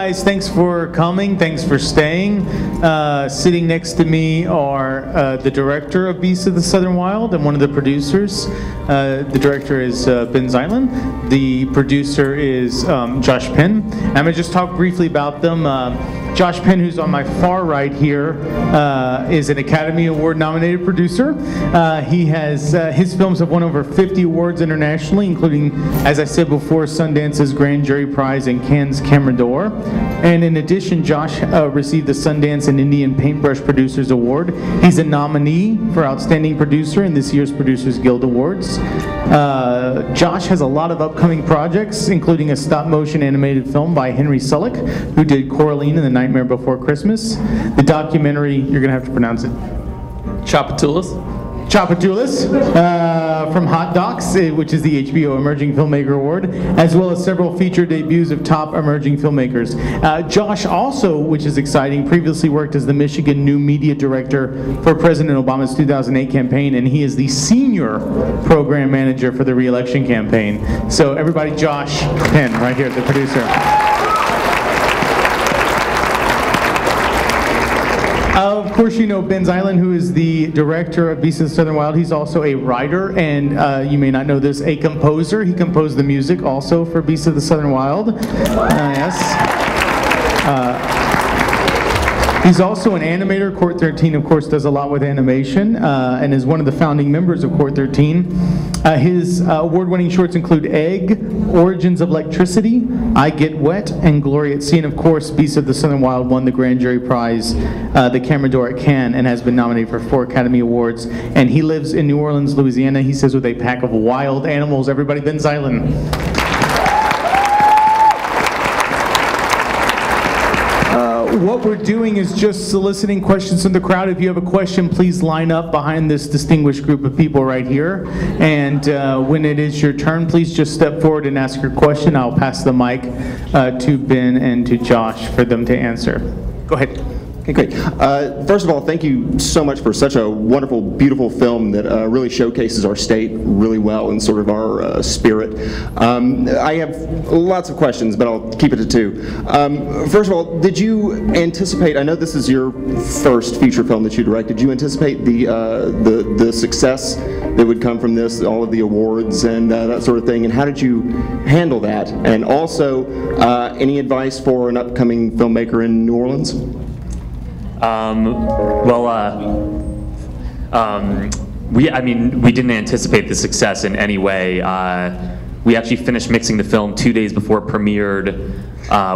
Guys, thanks for coming. Thanks for staying. Sitting next to me are the director of Beasts of the Southern Wild and one of the producers. The director is Benh Zeitlin. The producer is Josh Penn. I'm going to just talk briefly about them. Josh Penn, who's on my far right here, is an Academy Award nominated producer. He has his films have won over 50 awards internationally, including, as I said before, Sundance's Grand Jury Prize and Cannes Camera d'Or. And in addition, Josh received the Sundance and Indian Paintbrush Producers Award. He's a nominee for Outstanding Producer in this year's Producers Guild Awards. Josh has a lot of upcoming projects, including a stop-motion animated film by Henry Selick, who did Coraline and the Nightmare Before Christmas. The documentary, you're going to have to pronounce it. Chapatulas from Hot Docs, which is the HBO Emerging Filmmaker Award, as well as several feature debuts of top emerging filmmakers. Josh also, which is exciting, previously worked as the Michigan New Media Director for President Obama's 2008 campaign, and he is the Senior Program Manager for the re-election campaign. So everybody, Josh Penn, right here, the producer. Of course, you know Benh Zeitlin, who is the director of Beasts of the Southern Wild. He's also a writer, and you may not know this, a composer. He composed the music also for Beasts of the Southern Wild. Yes. He's also an animator. Court 13, of course, does a lot with animation, and is one of the founding members of Court 13. His award-winning shorts include Egg, Origins of Electricity, I Get Wet, and Glory at Sea. And of course, Beasts of the Southern Wild won the Grand Jury Prize, the Camera d'Or at Cannes, and has been nominated for 4 Academy Awards. And he lives in New Orleans, Louisiana. He says with a pack of wild animals. Everybody, Benh Zeitlin. What we're doing is just soliciting questions from the crowd. If you have a question, please line up behind this distinguished group of people right here. And when it is your turn, please just step forward and ask your question. I'll pass the mic to Ben and to Josh for them to answer. Go ahead. Okay, great. First of all, thank you so much for such a wonderful, beautiful film that really showcases our state really well and sort of our spirit. I have lots of questions, but I'll keep it to 2. First of all, did you anticipate, I know this is your first feature film that you directed, did you anticipate the success that would come from this, all of the awards and that sort of thing, and how did you handle that? And also, any advice for an upcoming filmmaker in New Orleans? We didn't anticipate the success in any way. We actually finished mixing the film 2 days before it premiered.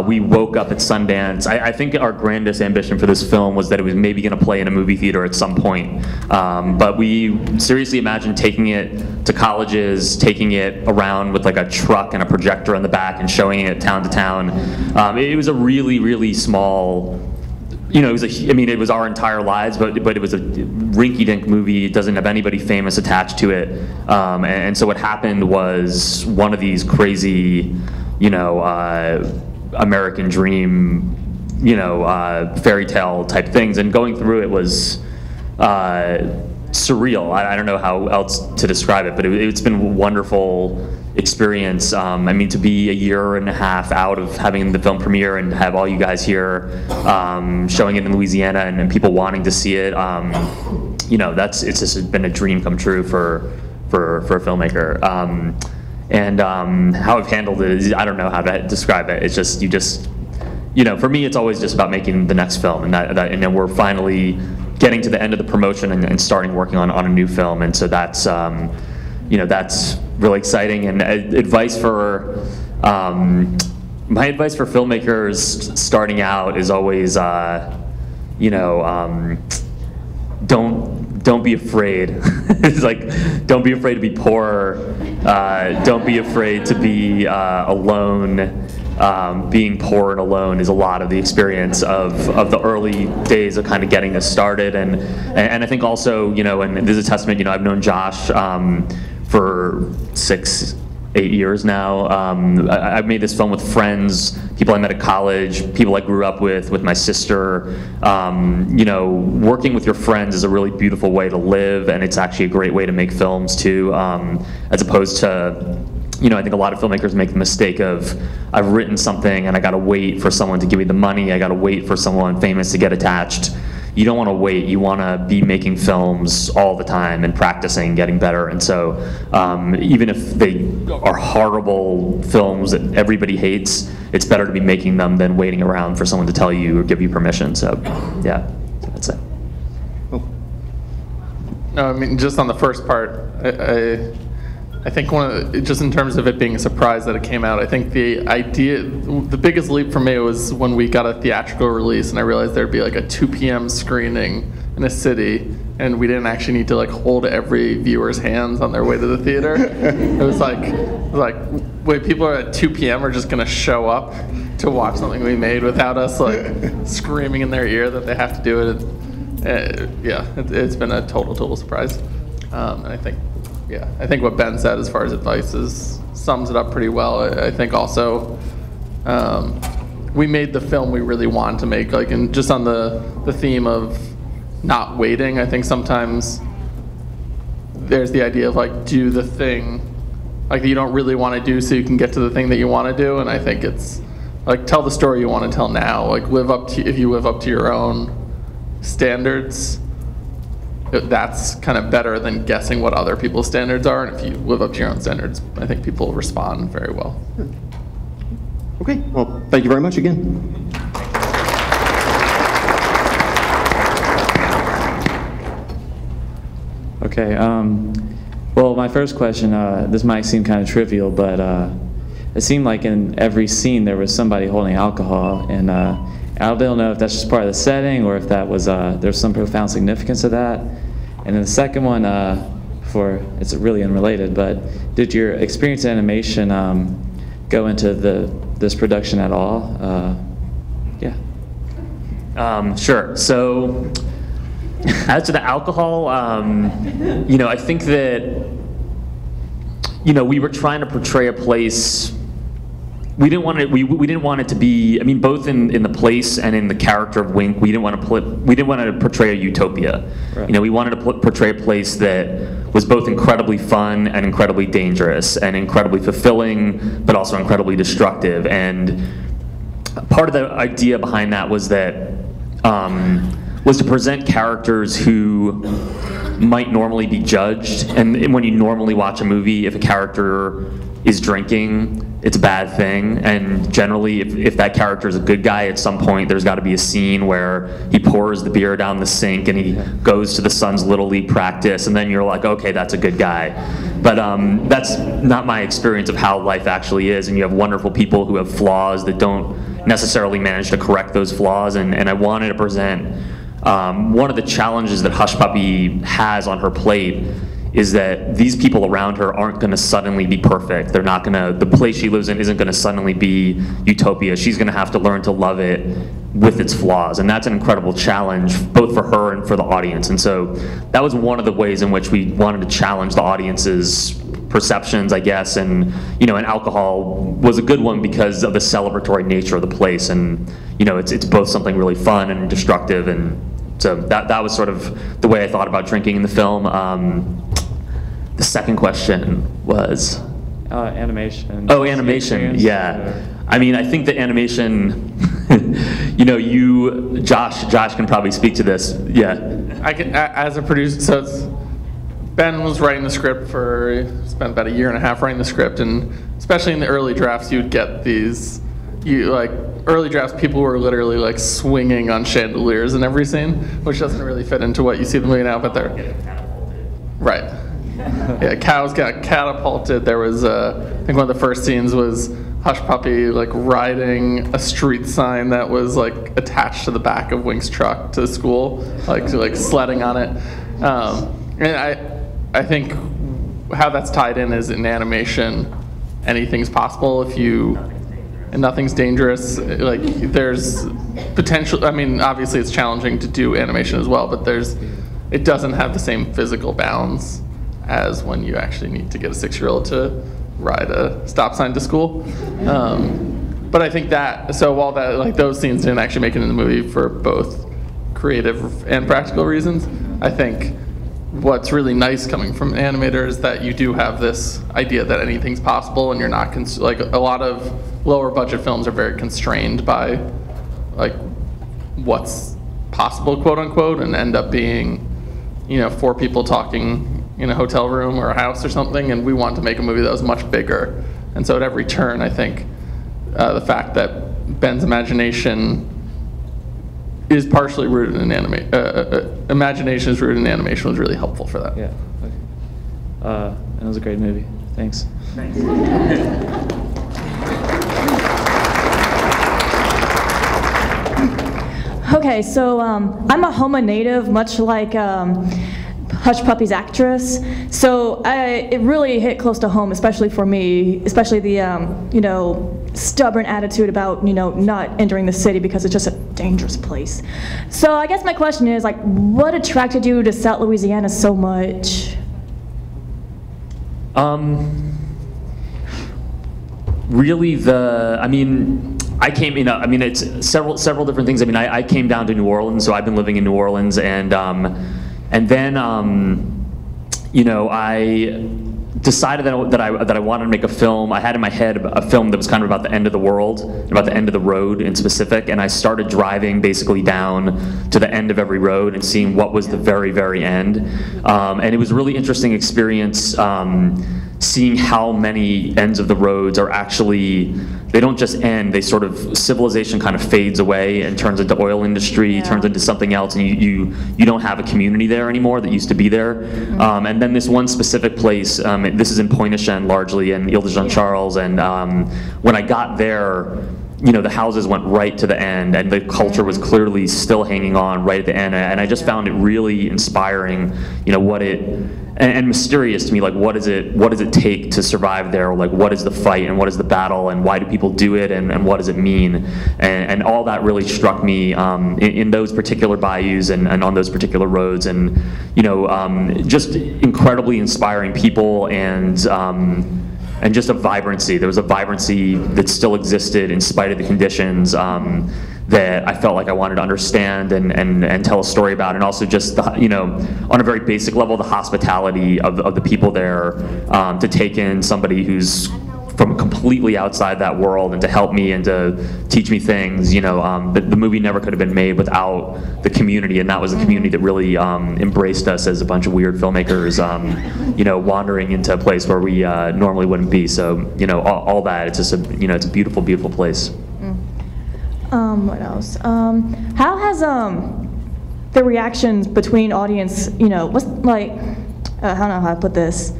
We woke up at Sundance. I think our grandest ambition for this film was that it was maybe going to play in a movie theater at some point. But we seriously imagined taking it to colleges, taking it around with like a truck and a projector on the back and showing it town to town. It was a really, really small, it was our entire lives, but it was a rinky-dink movie. It doesn't have anybody famous attached to it. And so what happened was one of these crazy, American dream, fairy tale type things. And going through it was surreal. I don't know how else to describe it, but it's been a wonderful experience. To be a year and a half out of having the film premiere and have all you guys here showing it in Louisiana and people wanting to see it, it's just been a dream come true for a filmmaker. How I've handled it is, I don't know how to describe it. It's just, for me, it's always just about making the next film, and and then we're finally getting to the end of the promotion and starting working on a new film, and so that's really exciting. And advice for my advice for filmmakers starting out is always don't be afraid. It's like, don't be afraid to be poor. Don't be afraid to be alone. Being poor and alone is a lot of the experience of the early days of kind of getting this started. And I think also, and this is a testament, I've known Josh for 6-8 years now. I've made this film with friends, people I met at college, people I grew up with my sister. Working with your friends is a really beautiful way to live, and it's actually a great way to make films too, as opposed to I think a lot of filmmakers make the mistake of, I've written something and I gotta wait for someone to give me the money, I gotta wait for someone famous to get attached. You don't want to wait. You want to be making films all the time and practicing, getting better. And so even if they are horrible films that everybody hates, it's better to be making them than waiting around for someone to tell you or give you permission. So yeah, that's it. No, I mean, just on the first part, I think just in terms of it being a surprise that it came out, I think the biggest leap for me was when we got a theatrical release and I realized there'd be like a 2 p.m. screening in a city, and we didn't actually need to like hold every viewer's hands on their way to the theater. It was like, wait, people are at 2 p.m. are just gonna show up to watch something we made without us like screaming in their ear that they have to do it. Yeah, it's been a total surprise, and I think what Ben said as far as advice sums it up pretty well. I think also we made the film we really wanted to make, like, and just on the theme of not waiting, I think sometimes there's the idea of like do the thing like you don't really want to do so you can get to the thing that you want to do, and I think it's like tell the story you want to tell now, like if you live up to your own standards, that's kind of better than guessing what other people's standards are, and if you live up to your own standards, I think people respond very well. Okay, well, thank you very much again. Okay, well, my first question, this might seem kind of trivial, but it seemed like in every scene there was somebody holding alcohol, and I don't know if that's just part of the setting or if that was there's some profound significance to that. And then the second one, it's really unrelated, but did your experience in animation go into this production at all? Yeah. Sure. So as to the alcohol, I think that we were trying to portray a place. We didn't want it to be. I mean, both in the place and in the character of Wink, we didn't want to portray a utopia. Right. We wanted to portray a place that was both incredibly fun and incredibly dangerous and incredibly fulfilling, but also incredibly destructive. And part of the idea behind that was to present characters who might normally be judged. And when you normally watch a movie, if a character is drinking, it's a bad thing, and generally if that character is a good guy, at some point there's got to be a scene where he pours the beer down the sink and he goes to the son's Little League practice, and then you're like, okay, that's a good guy. But that's not my experience of how life actually is, and you have wonderful people who have flaws that don't necessarily manage to correct those flaws, and I wanted to present one of the challenges that Hushpuppy has on her plate is that these people around her aren't going to suddenly be perfect. They're not going to, the place she lives in isn't going to suddenly be utopia. She's going to have to learn to love it with its flaws, and that's an incredible challenge both for her and for the audience. And so that was one of the ways in which we wanted to challenge the audience's perceptions, I guess, and and alcohol was a good one because of the celebratory nature of the place, and it's both something really fun and destructive, and so that was sort of the way I thought about drinking in the film. The second question was? Animation. Oh, animation, yeah. I mean, I think that animation, Josh can probably speak to this, yeah. I can, as a producer, so Ben was writing the script spent about 1.5 years writing the script, and especially in the early drafts, you'd get these, early drafts, people were literally like swinging on chandeliers in every scene, which doesn't really fit into what you see the movie now, but they're, right. Yeah, cows got catapulted. There was, I think one of the first scenes was Hushpuppy like riding a street sign that was like attached to the back of Wink's truck to the school, like sledding on it. And I think how that's tied in is in animation, anything's possible and nothing's dangerous. Like there's potential. I mean, obviously it's challenging to do animation as well, but it doesn't have the same physical bounds as when you actually need to get a 6-year-old to ride a stop sign to school. But I think so while those scenes didn't actually make it in the movie for both creative and practical reasons, I think what's really nice coming from an animator is that you do have this idea that anything's possible, and you're not like a lot of lower budget films are very constrained by like what's possible, quote unquote, and end up being, you know, 4 people talking in a hotel room or a house or something, and we wanted to make a movie that was much bigger. And so at every turn, I think the fact that Ben's imagination is partially rooted in imagination is rooted in animation was really helpful for that. Yeah. Okay. It was a great movie. Thanks. Okay, so I'm a Houma native, much like Hushpuppy's actress. So it really hit close to home, especially for me, especially the you know, stubborn attitude about, you know, not entering the city because it's just a dangerous place. So I guess my question is, like, what attracted you to South Louisiana so much? Really I came, it's several different things. I came down to New Orleans, so I've been living in New Orleans, and then I decided that I wanted to make a film. I had in my head a film that was kind of about the end of the world, about the end of the road in specific, and I started driving basically down to the end of every road and seeing what was the very, very end. And it was a really interesting experience seeing how many ends of the roads are actually, they don't just end, they sort of, civilization kind of fades away and turns into oil industry, turns into something else, and you don't have a community there anymore that used to be there. And then this one specific place, this is in Pointe-Noire largely, and Ile-de-Jean-Charles, and when I got there, you know, the houses went right to the end, and the culture was clearly still hanging on right at the end, and I just found it really inspiring, you know, what it, and mysterious to me, like what does it take to survive there, like what is the fight and what is the battle and why do people do it and what does it mean, and all that really struck me in those particular bayous and on those particular roads, and you know, just incredibly inspiring people, and just a vibrancy. There was a vibrancy that still existed in spite of the conditions that I felt like I wanted to understand and tell a story about, and also just the, you know, on a very basic level, the hospitality of the people there, to take in somebody who's from completely outside that world and to help me and to teach me things. You know, the movie never could have been made without the community, and that was a community that really embraced us as a bunch of weird filmmakers, you know, wandering into a place where we normally wouldn't be. So, you know, all that, it's just a, you know, it's a beautiful, beautiful place. What else? How has the reactions between audience, you know, what's like, I don't know how to put this.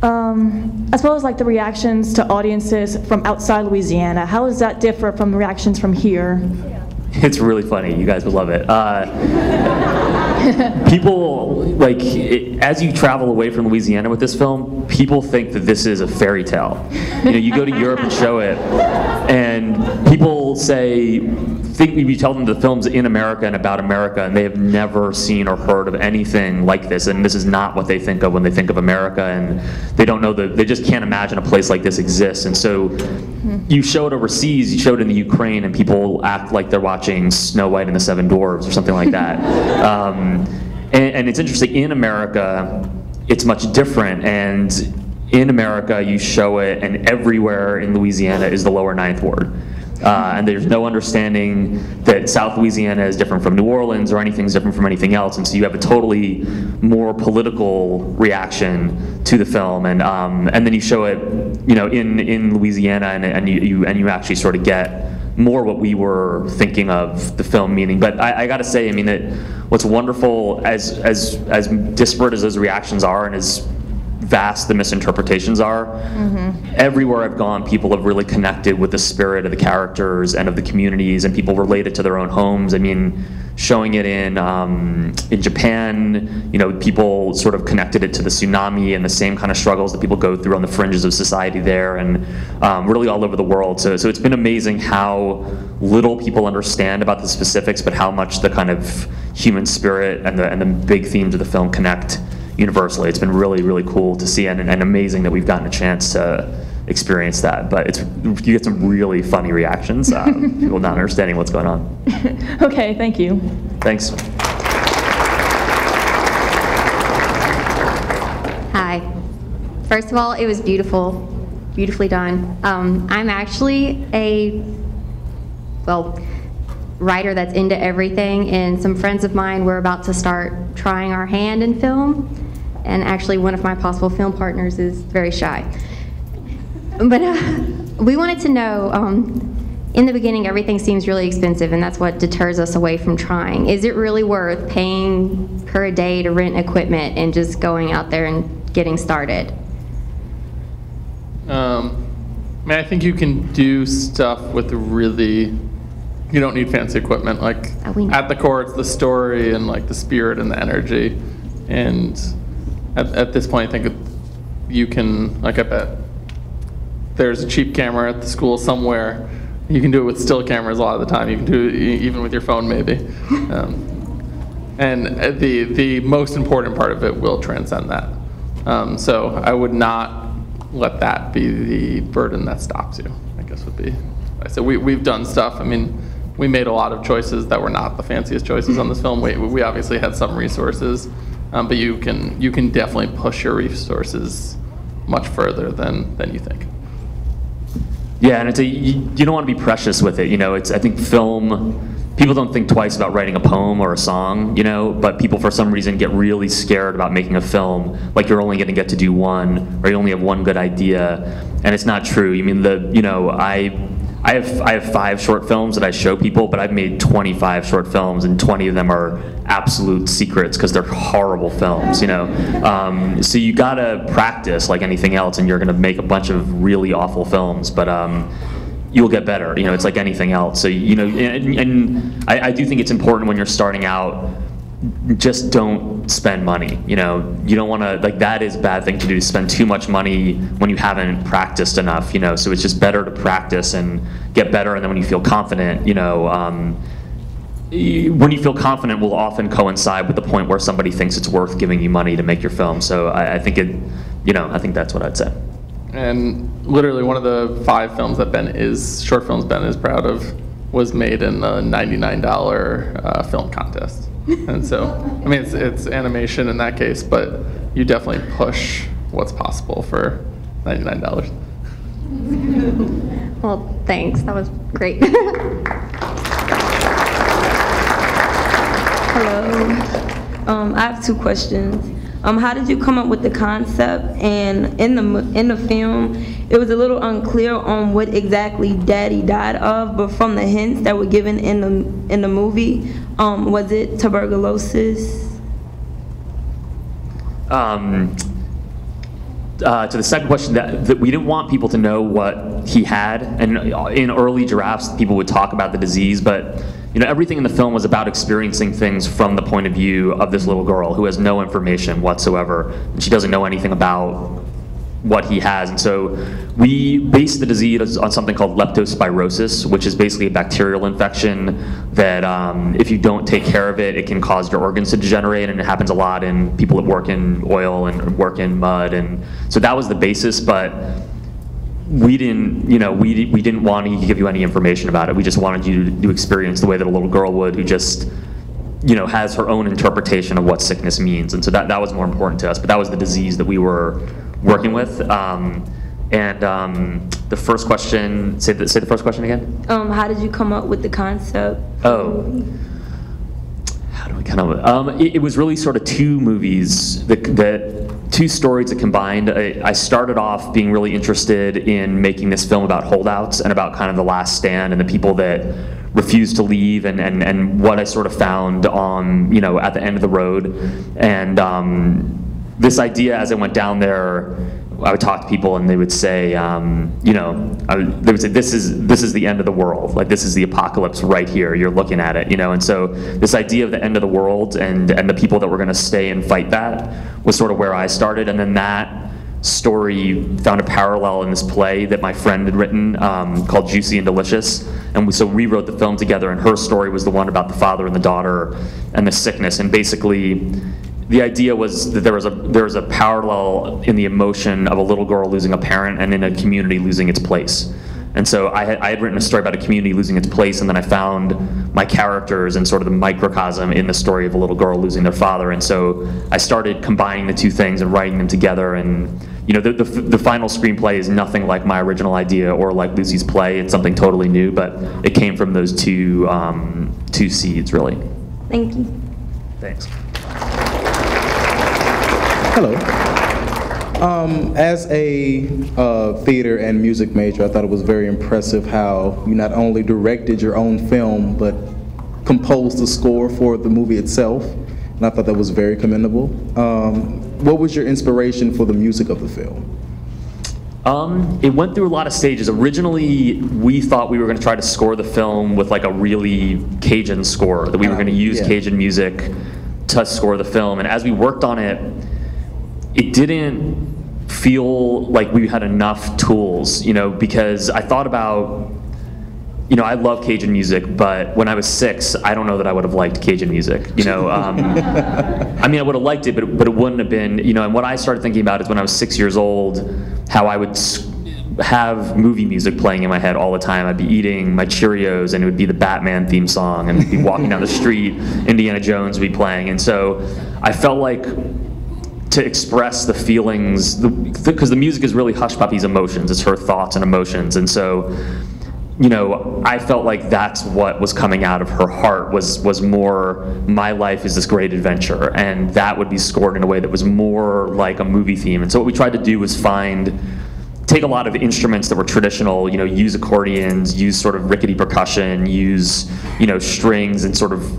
I suppose like the reactions to audiences from outside Louisiana, how does that differ from the reactions from here? It's really funny. You guys would love it. People, like, as you travel away from Louisiana with this film, people think that this is a fairy tale. You know, you go to Europe and show it, and people you tell them the film's in America and about America, and they have never seen or heard of anything like this, and this is not what they think of when they think of America, and they don't know they just can't imagine a place like this exists. And so you show it overseas, you show it in the Ukraine, and people act like they're watching Snow White and the Seven Dwarfs or something like that. And it's interesting, in America, it's much different, and in America, you show it, and everywhere in Louisiana is the lower Ninth Ward. And there's no understanding that South Louisiana is different from New Orleans or anything's different from anything else, and so you have a totally more political reaction to the film, and then you show it, you know, in Louisiana, and you actually sort of get more what we were thinking of the film meaning. But I got to say, I mean, that what's wonderful, as disparate as those reactions are, and as vast the misinterpretations are, everywhere I've gone, people have really connected with the spirit of the characters and of the communities, and people relate it to their own homes. I mean, showing it in Japan, you know, people sort of connected it to the tsunami and the same kind of struggles that people go through on the fringes of society there, and really all over the world. So it's been amazing how little people understand about the specifics, but how much the kind of human spirit and the big themes of the film connect universally. It's been really, really cool to see, and amazing that we've gotten a chance to experience that. But you get some really funny reactions, people not understanding what's going on. Okay, thank you. Thanks. First of all, it was beautiful, beautifully done. I'm actually a, writer that's into everything, and some friends of mine were about to start trying our hand in film, and actually one of my possible film partners is very shy. But we wanted to know, in the beginning everything seems really expensive, and that's what deters us away from trying. Is it really worth paying per a day to rent equipment and just going out there and getting started? I think you can do stuff with really, you don't need fancy equipment. Like at the core, it's the story and like the spirit and the energy. And at this point, I think you can, like I bet there's a cheap camera at the school somewhere. You can do it with still cameras a lot of the time. You can do it even with your phone maybe. And the most important part of it will transcend that. So I would not let that be the burden that stops you, I guess would be. So we've done stuff. I mean, we made a lot of choices that were not the fanciest choices on this film. We obviously had some resources, but you can definitely push your resources much further than you think. Yeah, and you don't want to be precious with it. I think film, people don't think twice about writing a poem or a song, but people for some reason get really scared about making a film, like you're only going to get to do one, or you only have one good idea, and it's not true. I have 5 short films that I show people, but I've made 25 short films, and 20 of them are absolute secrets because they're horrible films, So you gotta practice like anything else, and you're gonna make a bunch of really awful films, but you'll get better. It's like anything else. So and I do think it's important when you're starting out. Just don't spend money. You don't want to, like, that is a bad thing to do, to spend too much money when you haven't practiced enough. So it's just better to practice and get better, and then when you feel confident, when you feel confident will often coincide with the point where somebody thinks it's worth giving you money to make your film. So I think I think that's what I'd say. And literally one of the 5 films that short films Ben is proud of was made in a $99 film contest. And so, it's animation in that case, but you definitely push what's possible for $99. Well, thanks. That was great. Hello. I have 2 questions. How did you come up with the concept? And in the film, it was a little unclear on what exactly Daddy died of, but from the hints that were given in the movie, was it tuberculosis? To the second question, that we didn't want people to know what he had, and in early drafts, people would talk about the disease, but everything in the film was about experiencing things from the point of view of this little girl who has no information whatsoever, and she doesn't know anything about what he has. And so we based the disease on something called leptospirosis, which is basically a bacterial infection that if you don't take care of it, it can cause your organs to degenerate, and it happens a lot in people that work in oil and work in mud. And so that was the basis, but we didn't, we didn't want to give you any information about it. We just wanted you to experience the way that a little girl would, who just, has her own interpretation of what sickness means. And so that was more important to us. But that was the disease that we were working with. The first question, say the first question again. How did you come up with the concept? Oh. How do we come up with it? It was really sort of 2 movies that 2 stories that combined. I started off being really interested in making this film about holdouts and about kind of the last stand and the people that refused to leave, and what I sort of found on, at the end of the road. And this idea, as I went down there, I would talk to people and they would say, they would say, this is the end of the world. Like, this is the apocalypse right here. You're looking at it, And so this idea of the end of the world and the people that were going to stay and fight that was sort of where I started. And then that story found a parallel in this play that my friend had written called Juicy and Delicious. And so we wrote the film together, and her story was the one about the father and the daughter and the sickness. And basically, the idea was that there was a parallel in the emotion of a little girl losing a parent and in a community losing its place. And so I had written a story about a community losing its place, and then I found my characters and sort of the microcosm in the story of a little girl losing their father. And so I started combining the 2 things and writing them together, and you know, the final screenplay is nothing like my original idea or like Lucy's play. It's something totally new, but it came from those two seeds, really. Thank you. Thanks. Hello. As a theater and music major, I thought it was very impressive how you not only directed your own film, but composed the score for the movie itself, and I thought that was very commendable. What was your inspiration for the music of the film? It went through a lot of stages. Originally, we thought we were going to try to score the film with like a really Cajun score, that we were going to use Cajun music to score the film. And as we worked on it, it didn't feel like we had enough tools, you know, because I thought about, you know, I love Cajun music, but when I was 6, I don't know that I would have liked Cajun music, you know. I mean, I would have liked it, but it wouldn't have been, you know, and what I started thinking about is when I was 6 years old, how I would have movie music playing in my head all the time. I'd be eating my Cheerios and it would be the Batman theme song, and I'd be walking down the street, Indiana Jones would be playing, and so I felt like to express the feelings, because the music is really Hushpuppy's emotions, it's her thoughts and emotions, and so, you know, I felt like that's what was coming out of her heart, was more, my life is this great adventure, and that would be scored in a way that was more like a movie theme. And so what we tried to do was take a lot of instruments that were traditional, you know, use accordions, use sort of rickety percussion, use, you know, strings and sort of,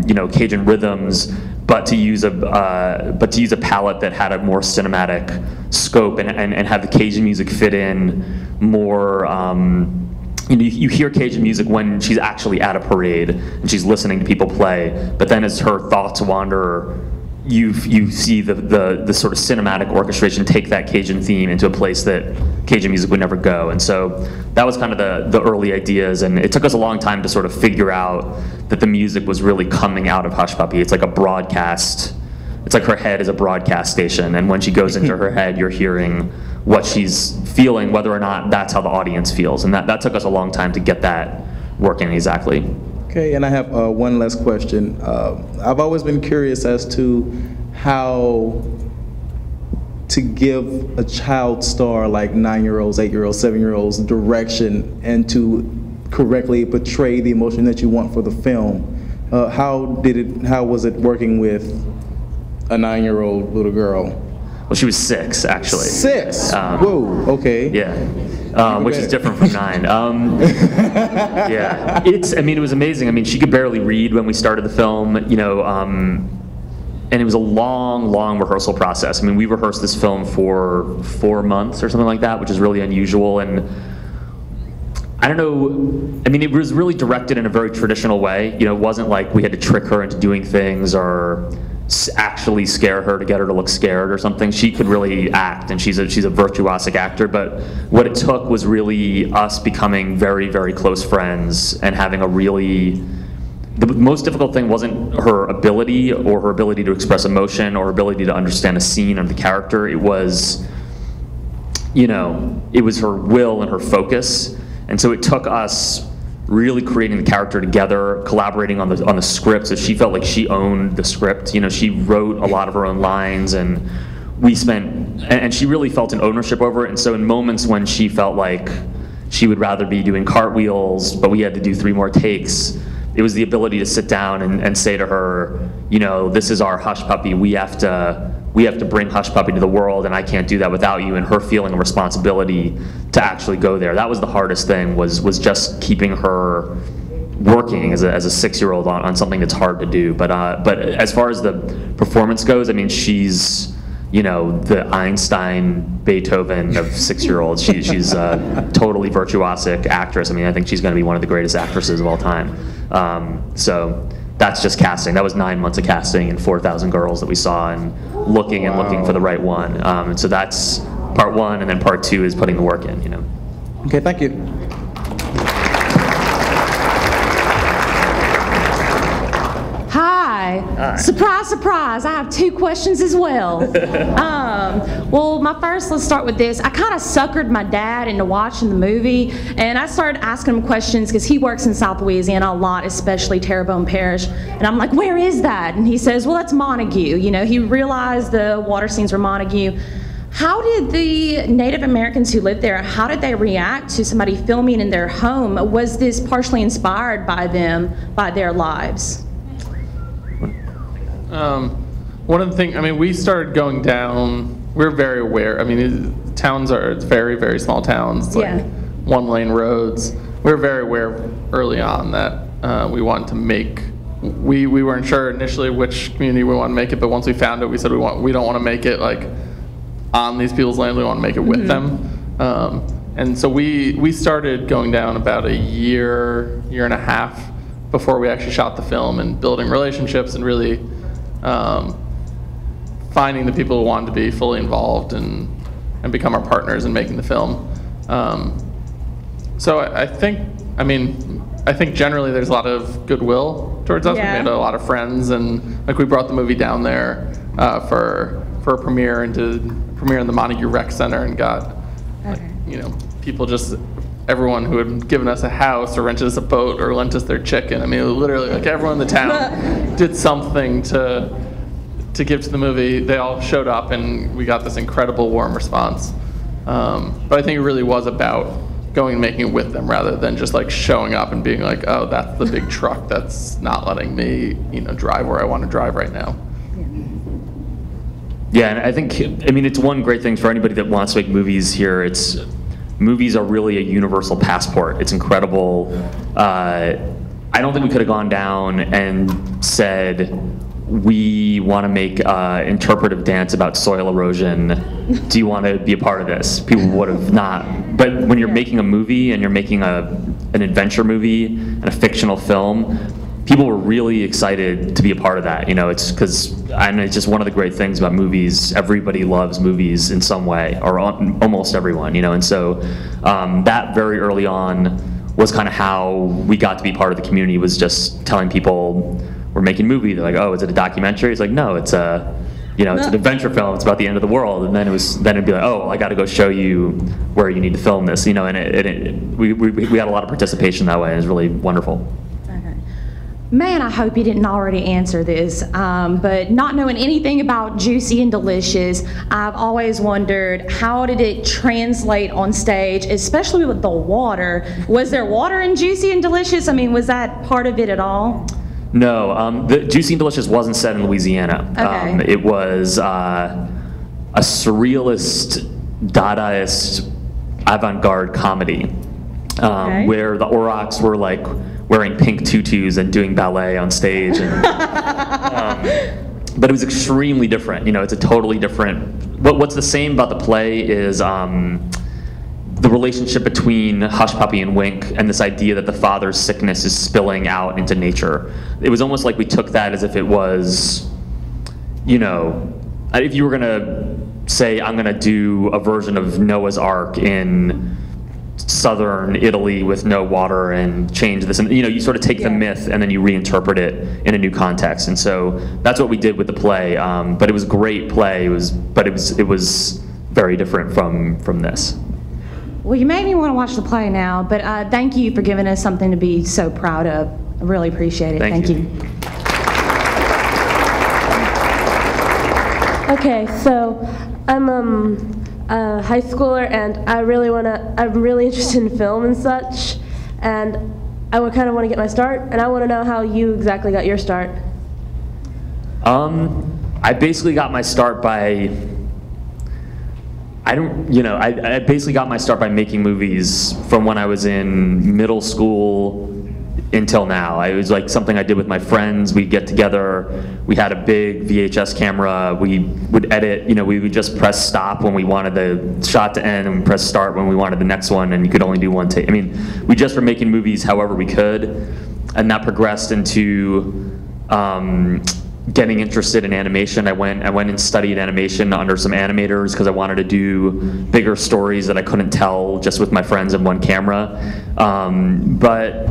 you know, Cajun rhythms, but to use a palette that had a more cinematic scope and have the Cajun music fit in more. You know, you hear Cajun music when she's actually at a parade and she's listening to people play, but then as her thoughts wander, you see the sort of cinematic orchestration take that Cajun theme into a place that Cajun music would never go. And so that was kind of the early ideas, and it took us a long time to sort of figure out that the music was really coming out of Hushpuppy. It's like a broadcast, it's like her head is a broadcast station, and when she goes into her head, you're hearing what she's feeling, whether or not that's how the audience feels. And that took us a long time to get that working exactly. Okay, and I have one last question. I've always been curious as to how to give a child star like 9-year-olds, 8-year-olds, 7-year-olds direction and to correctly portray the emotion that you want for the film. How was it working with a 9-year-old little girl? Well, she was 6, actually. 6? Whoa, okay. Yeah, which is different from 9. Yeah, I mean, it was amazing. I mean, she could barely read when we started the film, you know, and it was a long rehearsal process. I mean, we rehearsed this film for 4 months or something like that, which is really unusual. And I don't know, I mean, it was really directed in a very traditional way. You know, it wasn't like we had to trick her into doing things or actually scare her to get her to look scared or something. She could really act, and she's a virtuosic actor, but what it took was really us becoming very close friends and having a really, the most difficult thing wasn't her ability or her ability to express emotion or her ability to understand a scene or the character. It was, you know, it was her will and her focus. And so it took us really creating the character together, collaborating on the script, so she felt like she owned the script. You know, she wrote a lot of her own lines, and and she really felt an ownership over it. And so in moments when she felt like she would rather be doing cartwheels, but we had to do 3 more takes, it was the ability to sit down and say to her, you know, this is our Hushpuppy, we have to bring Hushpuppy to the world, and I can't do that without you, and her feeling a responsibility to actually go there. That was the hardest thing, was just keeping her working as a 6-year-old on something that's hard to do. But as far as the performance goes, I mean, she's, you know, the Einstein, Beethoven of 6-year-olds. She's a totally virtuosic actress. I mean, I think she's going to be one of the greatest actresses of all time. So that's just casting. That was 9 months of casting and 4,000 girls that we saw and looking for the right one. And so that's part 1, and then part 2 is putting the work in, you know. Okay, thank you. Hi. Surprise, surprise. I have 2 questions as well. Well, let's start with this. I kind of suckered my dad into watching the movie, and I started asking him questions because he works in South Louisiana a lot, especially Terrebonne Parish. And I'm like, where is that? And he says, well, that's Montague. You know, he realized the water scenes were Montague. How did the Native Americans who lived there, how did they react to somebody filming in their home? Was this partially inspired by them, by their lives? One of the things, I mean, we started going down, we're very aware, I mean, towns are very, very small towns, like one-lane roads. We were very aware early on that we wanted to make, we weren't sure initially which community we wanted to make it, but once we found it, we said we don't want to make it like on these people's land, we want to make it with them. And so we started going down about a year and a half before we actually shot the film, and building relationships and really finding the people who wanted to be fully involved and become our partners in making the film. So I think generally there's a lot of goodwill towards us. We made a lot of friends, and like we brought the movie down there for a premiere, and did a premiere in the Montague Rec Center, and got people, just everyone who had given us a house or rented us a boat or lent us their chicken. I mean, literally, like everyone in the town did something to give to the movie. They all showed up, and we got this incredible warm response. But I think it really was about going and making it with them, rather than just like showing up and being like, oh, that's the big truck that's not letting me, drive where I want to drive right now. Yeah, and I think, it's one great thing for anybody that wants to make movies here. Movies are really a universal passport. It's incredible. I don't think we could have gone down and said, we want to make interpretive dance about soil erosion. Do you want to be a part of this? People would have not. But when you're making a movie, and you're making an adventure movie and a fictional film, people were really excited to be a part of that. It's because, and it's just one of the great things about movies. Everybody loves movies in some way, or almost everyone. And so that very early on was kind of how we got to be part of the community. Was just telling people we're making a movie. They're like, oh, is it a documentary? It's like, no, it's it's an adventure film. It's about the end of the world. And then it'd be like, oh, I got to go show you where you need to film this. And we had a lot of participation that way. And it was really wonderful. Man, I hope you didn't already answer this, but not knowing anything about Juicy and Delicious, I've always wondered, how did it translate on stage, especially with the water? Was there water in Juicy and Delicious? I mean, was that part of it at all? No, the Juicy and Delicious wasn't set in Louisiana. Okay. It was a surrealist, Dadaist, avant-garde comedy, where the Aurochs were like wearing pink tutus and doing ballet on stage. And, but it was extremely different. It's a totally different. What's the same about the play is the relationship between Hushpuppy and Wink, and this idea that the father's sickness is spilling out into nature. It was almost like we took that as if it was, if you were gonna say, I'm gonna do a version of Noah's Ark in southern Italy with no water and change this, and you sort of take the myth and then you reinterpret it in a new context. And so that's what we did with the play. But it was a great play. It was very different from this. Well, you made me want to watch the play now, but thank you for giving us something to be so proud of. I really appreciate it. Thank you. Okay, so I'm a high schooler, and I'm really interested in film and such, and I would kind of want to get my start, and I want to know how you exactly got your start. I basically got my start by I basically got my start by making movies from when I was in middle school until now. It was like something I did with my friends. We'd get together. We had a big VHS camera. We would edit. We would just press stop when we wanted the shot to end, and press start when we wanted the next one, and you could only do one take. We just were making movies however we could, and that progressed into getting interested in animation. I went and studied animation under some animators because I wanted to do bigger stories that I couldn't tell just with my friends and one camera. But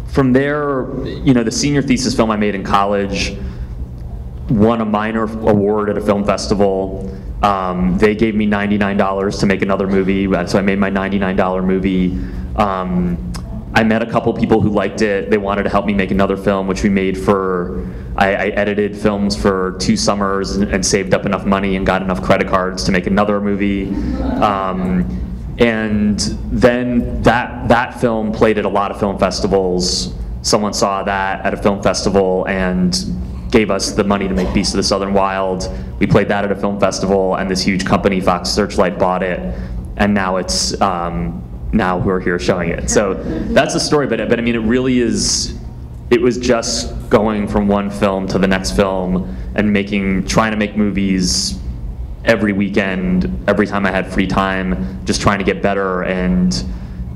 from there, the senior thesis film I made in college won a minor award at a film festival. They gave me $99 to make another movie, so I made my $99 movie. I met a couple people who liked it. They wanted to help me make another film, which we made for I edited films for 2 summers and saved up enough money and got enough credit cards to make another movie. And then that film played at a lot of film festivals. Someone saw that at a film festival and gave us the money to make Beast of the Southern Wild. We played that at a film festival, and this huge company, Fox Searchlight, bought it, and now it's now we're here showing it. So that's the story. But I mean, it really is. It was just going from one film to the next film and trying to make movies every weekend, every time I had free time, just trying to get better, and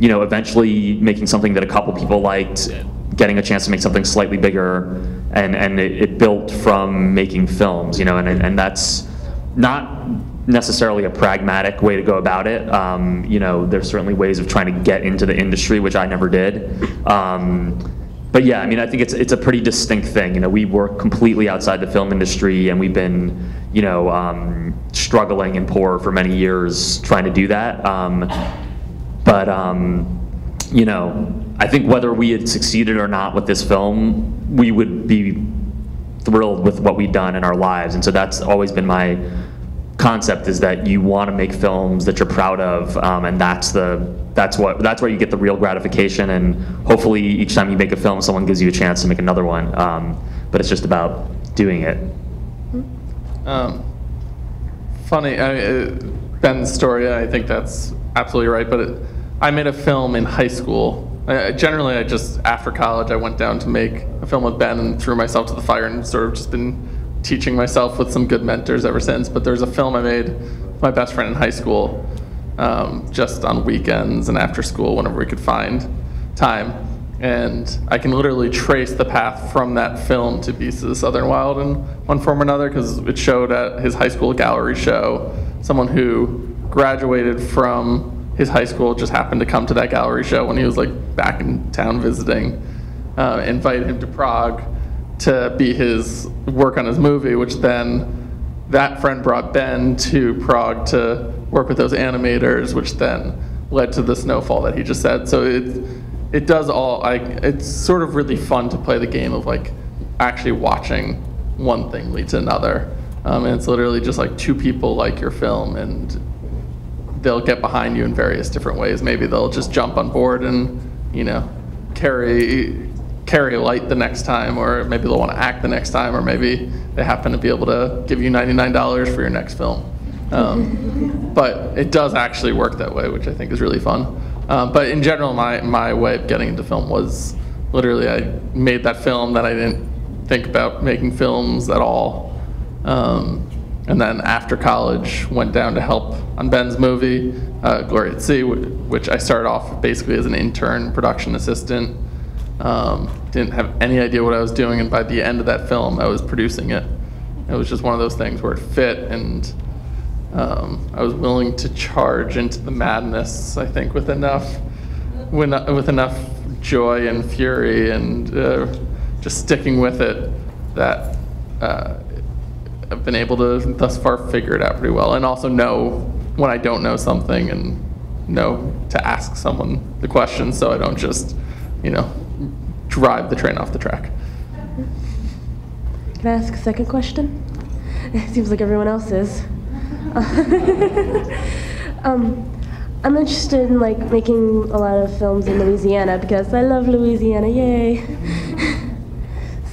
eventually making something that a couple people liked, getting a chance to make something slightly bigger, and it built from making films, and that's not necessarily a pragmatic way to go about it. There's certainly ways of trying to get into the industry, which I never did. But yeah, I mean, I think it's a pretty distinct thing. We work completely outside the film industry, and we've been, struggling and poor for many years trying to do that. I think whether we had succeeded or not with this film, we would be thrilled with what we've done in our lives. And so that's always been my concept, is that you want to make films that you're proud of, and that's where you get the real gratification. And hopefully each time you make a film, someone gives you a chance to make another one. But it's just about doing it. Funny, Ben's story, I think that's absolutely right, but I made a film in high school. Generally, after college, I went down to make a film with Ben and threw myself to the fire, and sort of just been teaching myself with some good mentors ever since. But there's a film I made with my best friend in high school, just on weekends and after school, whenever we could find time. And I can literally trace the path from that film to Beast of the Southern Wild in one form or another, because it showed at his high school gallery show. Someone who graduated from his high school just happened to come to that gallery show when he was back in town visiting, invited him to Prague to be his work on his movie, which then that friend brought Ben to Prague to work with those animators, which then led to the Snowfall that he just said. So it does all, it's sort of really fun to play the game of actually watching one thing lead to another. And it's literally just two people like your film, and they'll get behind you in various different ways. Maybe they'll just jump on board and, carry light the next time, or maybe they'll want to act the next time, or maybe they happen to be able to give you $99 for your next film. But it does actually work that way, which I think is really fun. But in general, my way of getting into film was literally I made that film, then I didn't think about making films at all. And then after college, went down to help on Ben's movie, Glory at Sea, which I started off basically as an intern production assistant. Didn't have any idea what I was doing, and by the end of that film, I was producing it. It was just one of those things where it fit, and I was willing to charge into the madness, I think, with enough joy and fury, and just sticking with it, that I've been able to thus far figure it out pretty well, and also know when I don't know something, and know to ask someone the question, so I don't just, drive the train off the track. Can I ask a second question? It seems like everyone else is. I'm interested in making a lot of films in Louisiana, because I love Louisiana, yay!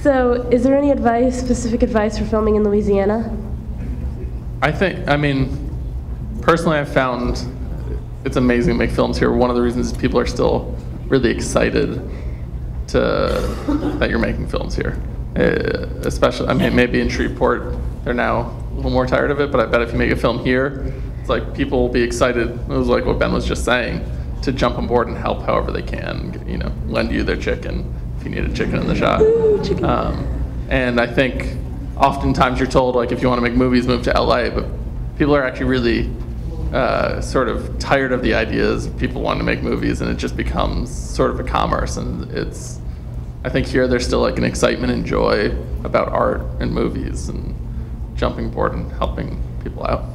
So, is there any specific advice for filming in Louisiana? Personally, I've found it's amazing to make films here. One of the reasons is people are still really excited that you're making films here. Especially, maybe in Shreveport, they're now a little more tired of it, but I bet if you make a film here, it's people will be excited. It was like what Ben was just saying, to jump on board and help however they can, lend you their chicken if you need a chicken in the shot. And I think oftentimes you're told, if you want to make movies, move to LA, but people are actually really sort of tired of the ideas of people wanting to make movies, and it just becomes sort of a commerce. And I think here there's still an excitement and joy about art and movies and jumping board and helping people out.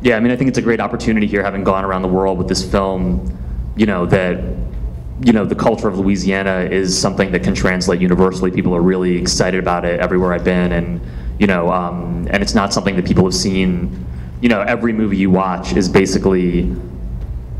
Yeah, I think it's a great opportunity here, having gone around the world with this film, that the culture of Louisiana is something that can translate universally. People are really excited about it everywhere I've been, and and it's not something that people have seen. Every movie you watch is basically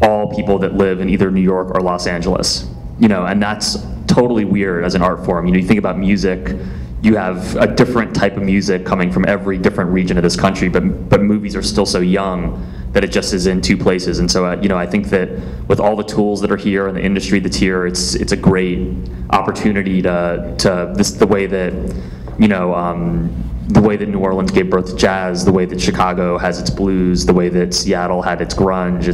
all people that live in either New York or Los Angeles. And that's totally weird as an art form. You think about music. You have a different type of music coming from every different region of this country, but movies are still so young that it just is in two places. And so, I think that with all the tools that are here and the industry that's here, it's a great opportunity the way that, the way that New Orleans gave birth to jazz, the way that Chicago has its blues, the way that Seattle had its grunge.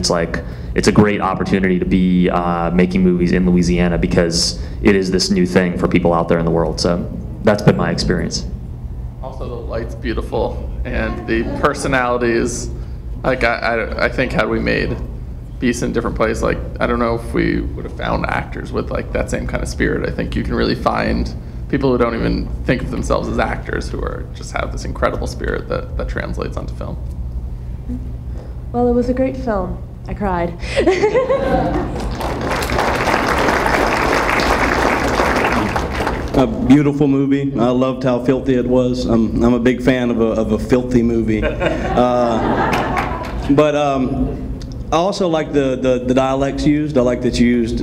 It's a great opportunity to be making movies in Louisiana because it is this new thing for people out there in the world. So that's been my experience. Also, the light's beautiful, and the personalities. I think had we made Beast in a different place, I don't know if we would have found actors with that same kind of spirit. I think you can really find people who don't even think of themselves as actors who are just have this incredible spirit that translates onto film. Well, it was a great film. I cried. A beautiful movie. I loved how filthy it was. I'm a big fan of a filthy movie. But I also like the dialects used. I like that you used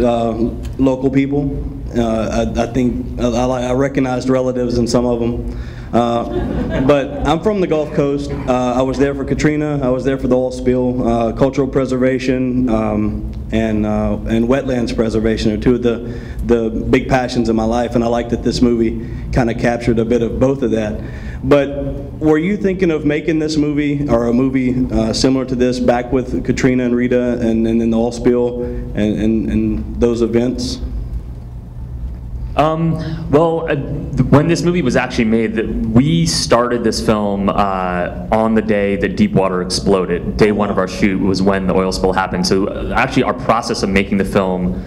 local people. I think I recognized relatives in some of them. But I'm from the Gulf Coast. I was there for Katrina. I was there for the oil spill. Cultural preservation and wetlands preservation are two of the big passions in my life, and I like that this movie kind of captured a bit of both of that. But were you thinking of making this movie, or a movie similar to this, back with Katrina and Rita and then the oil spill and those events? When this movie was actually made, we started this film on the day that Deepwater exploded. Day one of our shoot was when the oil spill happened. So actually our process of making the film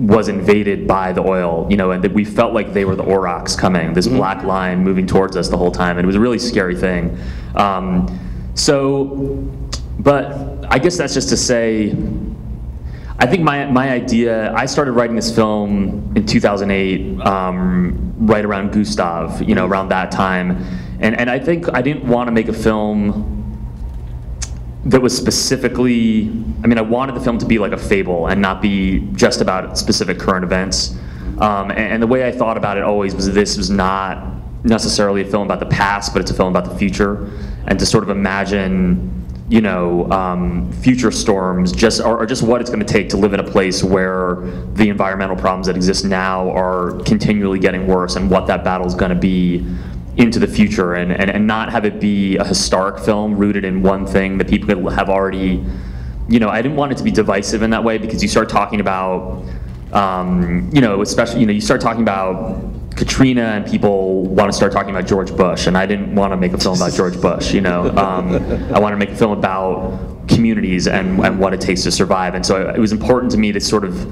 was invaded by the oil, and that we felt like they were the aurochs coming, this black line moving towards us the whole time, and it was a really scary thing. But I guess that's just to say, I think my idea, I started writing this film in 2008, right around Gustav, around that time. And I think I didn't want to make a film that was specifically, I wanted the film to be like a fable and not be just about specific current events. And the way I thought about it always was this was not necessarily a film about the past, but it's a film about the future. And to sort of imagine future storms, or just what it's going to take to live in a place where the environmental problems that exist now are continually getting worse, and what that battle is going to be into the future, and not have it be a historic film rooted in one thing that people could have already, I didn't want it to be divisive in that way, because you start talking about, especially, you start talking about Katrina and people want to start talking about George Bush, and I didn't want to make a film about George Bush, I wanted to make a film about communities and what it takes to survive. And so it was important to me to sort of,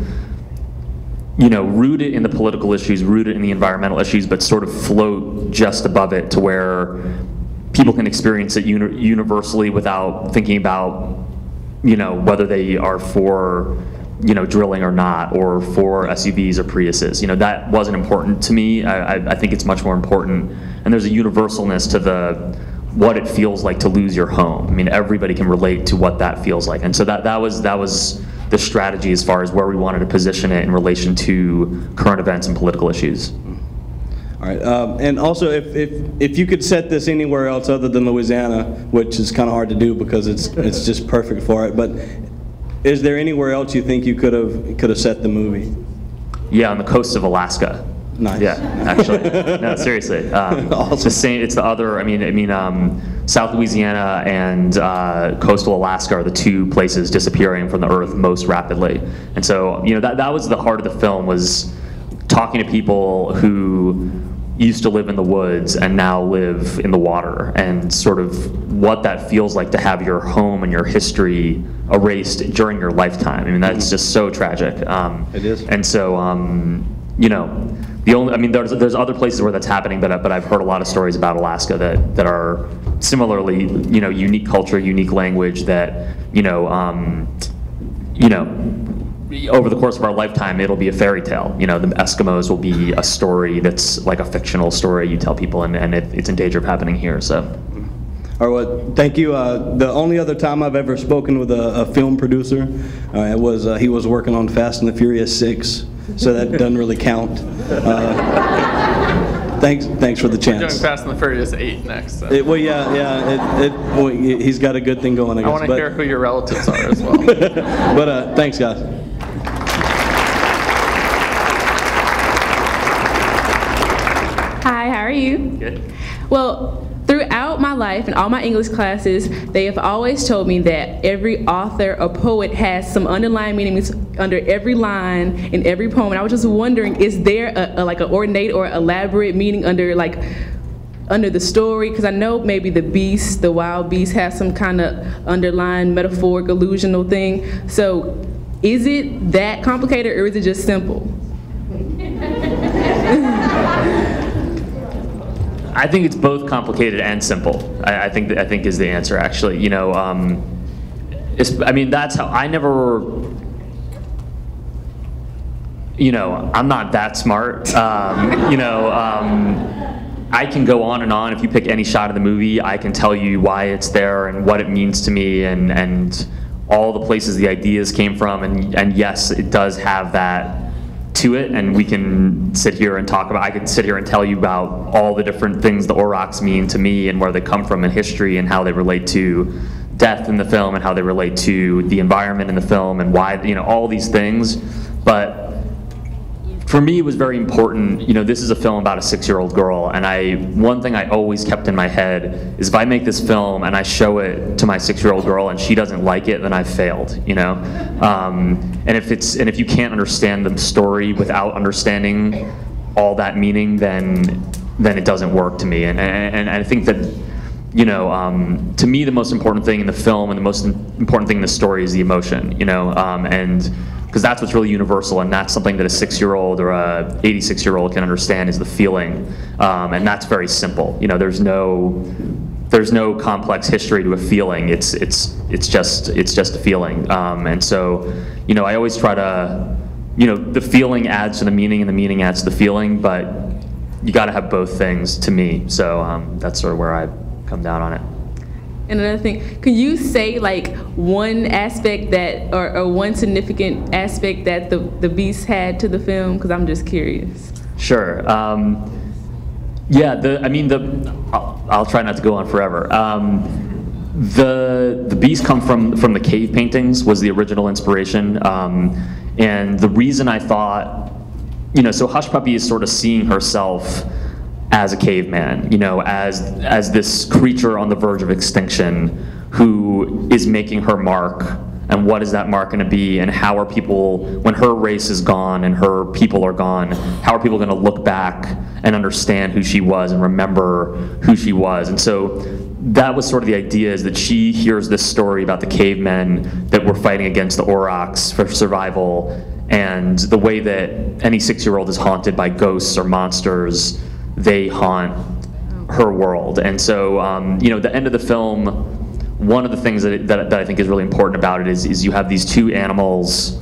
root it in the political issues, root it in the environmental issues, but sort of float just above it to where people can experience it universally without thinking about, whether they are for drilling or not, or for SUVs or Priuses. That wasn't important to me. I think it's much more important, and there's a universalness to what it feels like to lose your home. Everybody can relate to what that feels like, and so that was the strategy as far as where we wanted to position it in relation to current events and political issues. All right, and also if you could set this anywhere else other than Louisiana, which is kind of hard to do because it's just perfect for it, but is there anywhere else you think you could have set the movie? Yeah, on the coast of Alaska. Nice. Yeah, actually. No, seriously. Awesome. It's the same. It's the other. South Louisiana and coastal Alaska are the two places disappearing from the earth most rapidly. And so, that was the heart of the film, was talking to people who used to live in the woods and now live in the water, and sort of what that feels like to have your home and your history erased during your lifetime. That's just so tragic. It is. And so, there's other places where that's happening, but I've heard a lot of stories about Alaska that are similarly, unique culture, unique language, that, over the course of our lifetime, it'll be a fairy tale. You know, the Eskimos will be a story that's like a fictional story you tell people, and it's in danger of happening here. So. All right, well, thank you. The only other time I've ever spoken with a film producer, he was working on Fast and the Furious 6, so that doesn't really count. Thanks for the chance. We're doing Fast and the Furious 8 next. So. He's got a good thing going, I guess. I want to hear who your relatives are as well. But thanks, guys. Hi, how are you? Good. Well, throughout my life and all my English classes, they have always told me that every author or poet has some underlying meanings under every line in every poem. And I was just wondering, is there like an ornate or elaborate meaning under the story? Because I know maybe the wild beast, has some kind of underlying metaphoric, allusional thing. So is it that complicated, or is it just simple? I think it's both complicated and simple. I think is the answer, actually. You know, I mean, that's how I never. You know, I'm not that smart. You know, I can go on and on. If you pick any shot of the movie, I can tell you why it's there and what it means to me, and all the places the ideas came from. And yes, it does have that to it, and we can sit here and talk about, I could sit here and tell you about all the different things the aurochs mean to me and where they come from in history and how they relate to death in the film and how they relate to the environment in the film and why, you know, all these things. But for me, it was very important, you know, this is a film about a 6-year-old girl, and one thing I always kept in my head is if I make this film and I show it to my 6-year-old girl and she doesn't like it, then I've failed, you know? And if you can't understand the story without understanding all that meaning, then it doesn't work to me. And I think that, you know, to me, the most important thing in the film and the most important thing in the story is the emotion, you know, and because that's what's really universal, and that's something that a 6-year-old or a 86-year-old can understand is the feeling, and that's very simple. You know, there's no complex history to a feeling. It's just a feeling, and so, you know, I always try to, you know, the feeling adds to the meaning and the meaning adds to the feeling, but you got to have both things to me. So that's sort of where I come down on it. And another thing, can you say like one aspect that, or one significant aspect that the Beast had to the film? Because I'm just curious. Sure. Yeah. I'll try not to go on forever. The Beast come from the cave paintings was the original inspiration, and the reason I thought, you know, so Hushpuppy is sort of seeing herself as a caveman, you know, as this creature on the verge of extinction who is making her mark, and what is that mark going to be, and how are people, when her race is gone and her people are gone, how are people going to look back and understand who she was and remember who she was? And so that was sort of the idea, is that she hears this story about the cavemen that were fighting against the aurochs for survival, and the way that any 6-year-old is haunted by ghosts or monsters, they haunt her world. And so, you know, the end of the film, one of the things that I think is really important about it is you have these two animals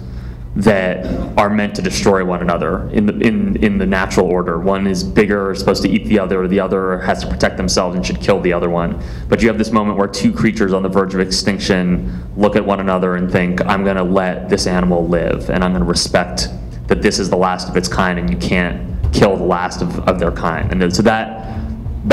that are meant to destroy one another in the natural order. One is bigger, supposed to eat the other has to protect themselves and should kill the other one. But you have this moment where two creatures on the verge of extinction look at one another and think, I'm going to let this animal live, and I'm going to respect that this is the last of its kind, and you can't kill the last of their kind. And so that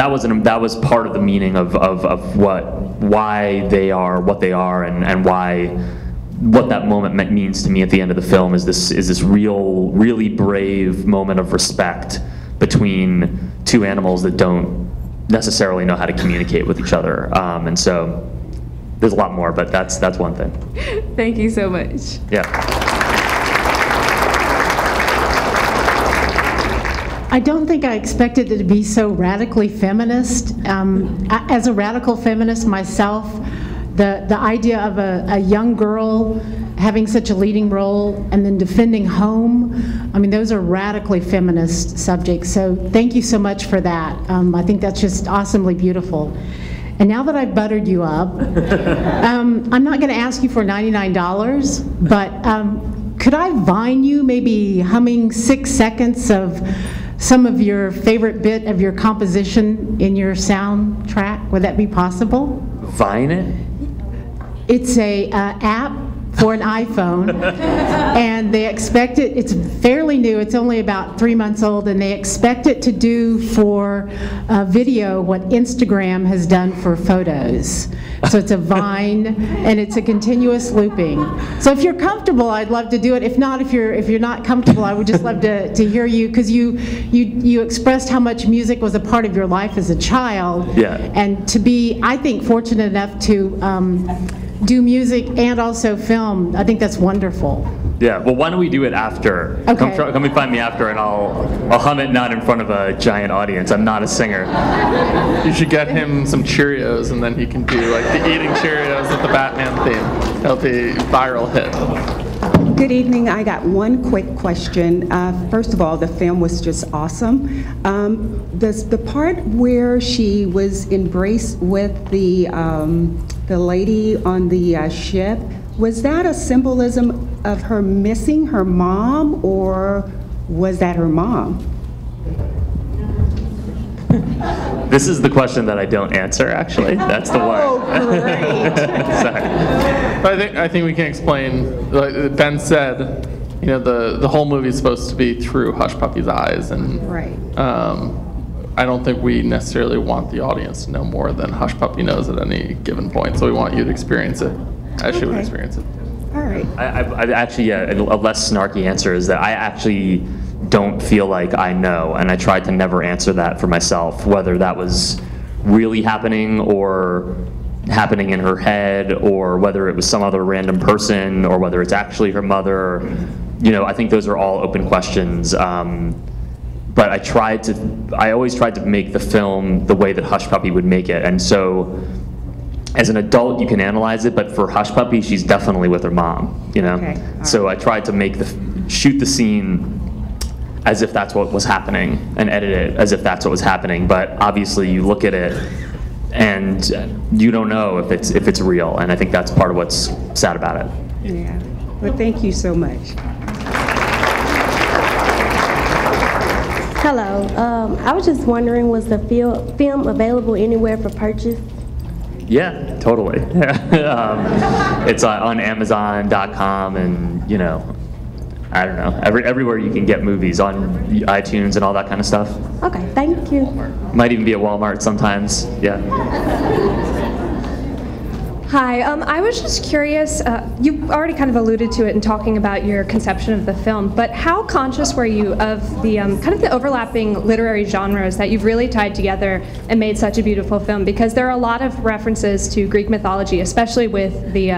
was part of the meaning of why they are what they are, and what that moment means to me at the end of the film is this really brave moment of respect between two animals that don't necessarily know how to communicate with each other. And so there's a lot more, but that's one thing. Thank you so much. Yeah. I don't think I expected it to be so radically feminist. As a radical feminist myself, the idea of a young girl having such a leading role and then defending home, I mean, those are radically feminist subjects. So thank you so much for that. I think that's just awesomely beautiful. And now that I've buttered you up, I'm not going to ask you for $99, but could I Vine you, maybe humming 6 seconds of some of your favorite bit of your composition in your soundtrack? Would that be possible? Vine it? It's a app for an iPhone, and they expect it, it's fairly new, it's only about 3 months old, and they expect it to do for video what Instagram has done for photos. So it's a Vine, and it's a continuous looping. So if you're comfortable, I'd love to do it. If not, if you're not comfortable, I would just love to hear you, because you expressed how much music was a part of your life as a child, Yeah. and to be, I think, fortunate enough to do music and also film. I think that's wonderful. Yeah, well, why don't we do it after? Okay. Come and find me after, and I'll hum it not in front of a giant audience. I'm not a singer. You should get him some Cheerios, and then he can do like the eating Cheerios with the Batman theme. That'll be a viral hit. Good evening. I got one quick question. First of all, the film was just awesome. The part where she was embraced with the lady on the ship, was that a symbolism of her missing her mom, or was that her mom? This is the question that I don't answer, actually. That's the one. Oh, great. Sorry. But I think we can explain, like Ben said, you know, the whole movie is supposed to be through Hushpuppy's eyes, and Right. I don't think we necessarily want the audience to know more than Hushpuppy knows at any given point, so we want you to experience it as she would Okay. experience it. All right. I actually, yeah, a less snarky answer is that I actually don't feel like I know, and I tried to never answer that for myself, whether that was really happening or happening in her head, or whether it was some other random person, or whether it's actually her mother. You know, I think those are all open questions. But I always tried to make the film the way that Hushpuppy would make it, and so as an adult you can analyze it, but for Hushpuppy she's definitely with her mom, you know? Okay. So I tried to shoot the scene as if that's what was happening, and edit it as if that's what was happening, but obviously you look at it and you don't know if it's real, and I think that's part of what's sad about it. Yeah. Well, thank you so much. Hello. I was just wondering, was the film available anywhere for purchase? Yeah, totally. It's on Amazon.com, and you know, I don't know, everywhere you can get movies, on iTunes and all that kind of stuff. Okay, thank you. Might even be at Walmart sometimes. Yeah. Hi, I was just curious, you already kind of alluded to it in talking about your conception of the film, but how conscious were you of the kind of the overlapping literary genres that you've really tied together and made such a beautiful film? Because there are a lot of references to Greek mythology, especially with the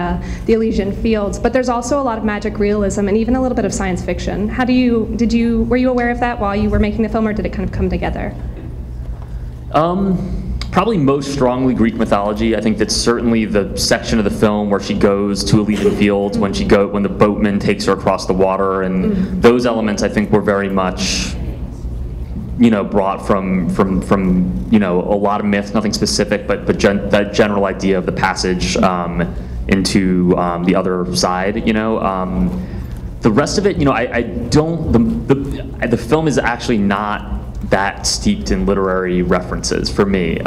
Elysian Fields, but there's also a lot of magic realism and even a little bit of science fiction. Were you aware of that while you were making the film, or did it kind of come together? Probably most strongly Greek mythology. I think that's certainly the section of the film where she goes to Elysian Fields, when the boatman takes her across the water, and those elements I think were very much, you know, brought from you know, a lot of myth, nothing specific, but that general idea of the passage into the other side, you know. The rest of it, you know, I don't. The film is actually not that steeped in literary references for me.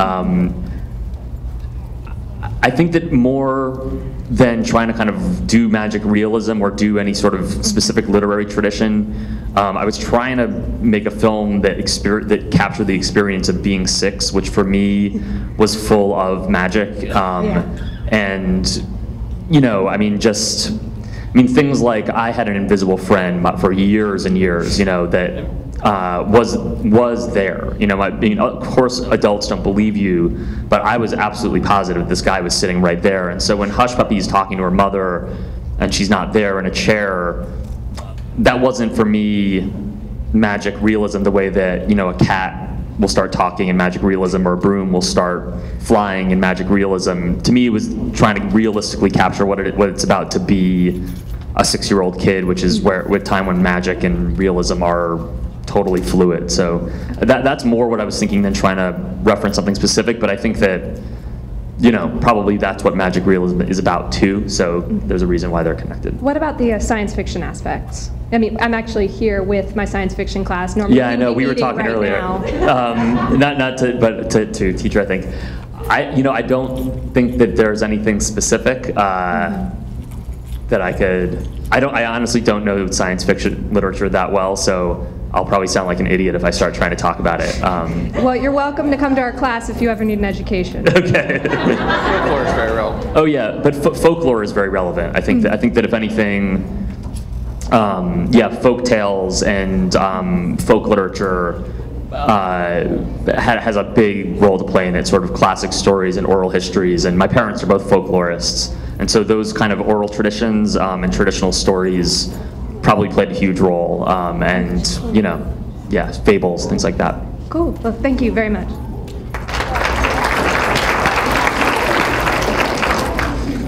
I think that more than trying to kind of do magic realism or do any sort of specific literary tradition, I was trying to make a film that captured the experience of being 6, which for me was full of magic. And, you know, I mean, things like I had an invisible friend for years and years, you know, that was there. You know, of course adults don't believe you, but I was absolutely positive this guy was sitting right there. And so when Hushpuppy is talking to her mother and she's not there in a chair, that wasn't for me magic realism the way that, you know, a cat will start talking in magic realism, or a broom will start flying in magic realism. To me, it was trying to realistically capture what it's about to be a 6-year-old kid, which is with time when magic and realism are totally fluid. So that's more what I was thinking than trying to reference something specific. But I think that probably that's what magic realism is about too. So there's a reason why they're connected. What about the science fiction aspects? I mean, I'm actually here with my science fiction class. Normally, yeah, I know. We were talking earlier. But to teacher, I think. I don't think that there's anything specific that I could. I honestly don't know science fiction literature that well, so I'll probably sound like an idiot if I start trying to talk about it. Well, you're welcome to come to our class if you ever need an education. Okay. Folklore is very relevant. Oh yeah, but folklore is very relevant. I think that if anything, folk tales and folk literature has a big role to play in it. Sort of classic stories and oral histories. And my parents are both folklorists, and so those kind of oral traditions and traditional stories probably played a huge role, and fables, things like that. Cool. Well, thank you very much.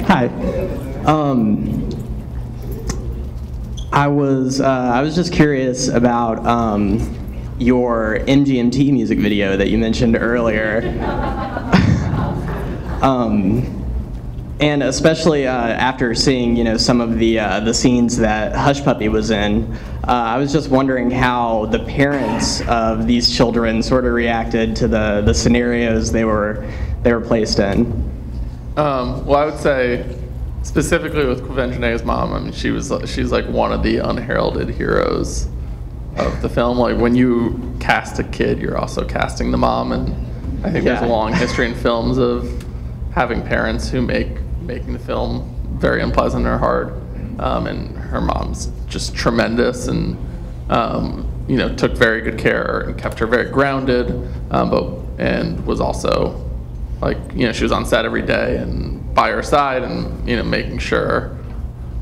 Hi. I was just curious about your MGMT music video that you mentioned earlier. And especially after seeing, some of the scenes that Hushpuppy was in, I was just wondering how the parents of these children sort of reacted to the scenarios they were placed in. Well, I would say specifically with Quvenzhané's mom, I mean, she's like one of the unheralded heroes of the film. Like when you cast a kid, you're also casting the mom, and I think there's a long history in films of having parents who making the film very unpleasant or hard, and her mom's just tremendous, and took very good care and kept her very grounded, and was also she was on set every day and by her side, and making sure